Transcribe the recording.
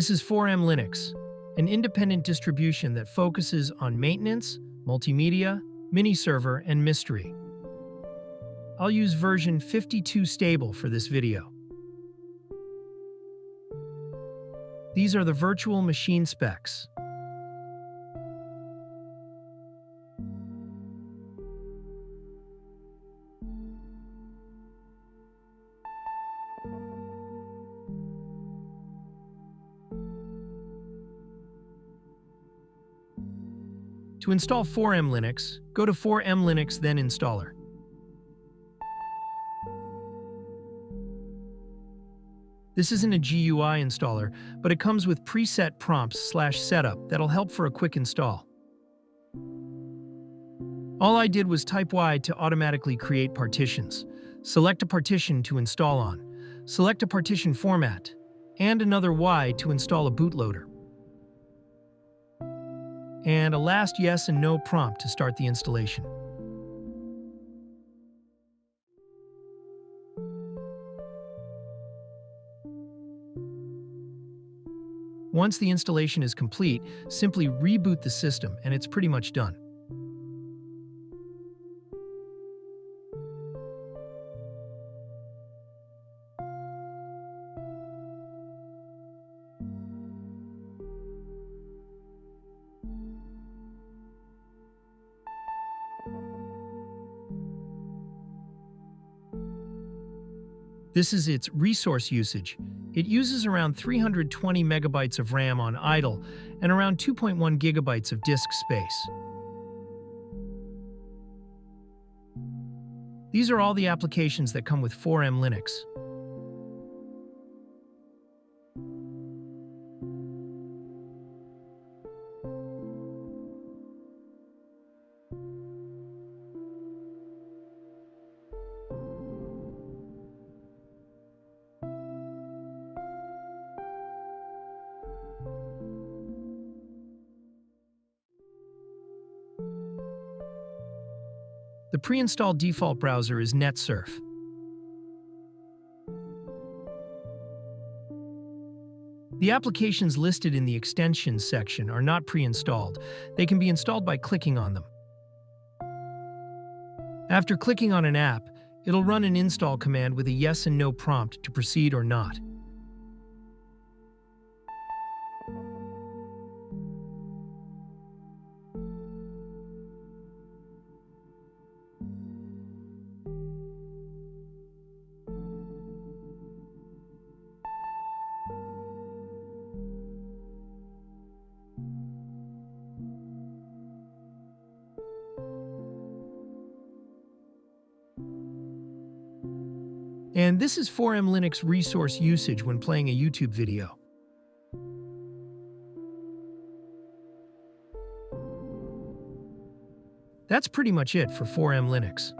This is 4MLinux, an independent distribution that focuses on maintenance, multimedia, miniserver, and mystery. I'll use version 52 stable for this video. These are the virtual machine specs. To install 4MLinux, go to 4MLinux, then Installer. This isn't a GUI installer, but it comes with preset prompts/setup that'll help for a quick install. All I did was type Y to automatically create partitions. Select a partition to install on. Select a partition format, and another Y to install a bootloader. And a last yes and no prompt to start the installation. Once the installation is complete, simply reboot the system and it's pretty much done. This is its resource usage. It uses around 320 megabytes of RAM on idle and around 2.1 gigabytes of disk space. These are all the applications that come with 4MLinux. The pre-installed default browser is NetSurf. The applications listed in the extensions section are not pre-installed. They can be installed by clicking on them. After clicking on an app, it'll run an install command with a yes and no prompt to proceed or not. And this is 4MLinux resource usage when playing a YouTube video. That's pretty much it for 4MLinux.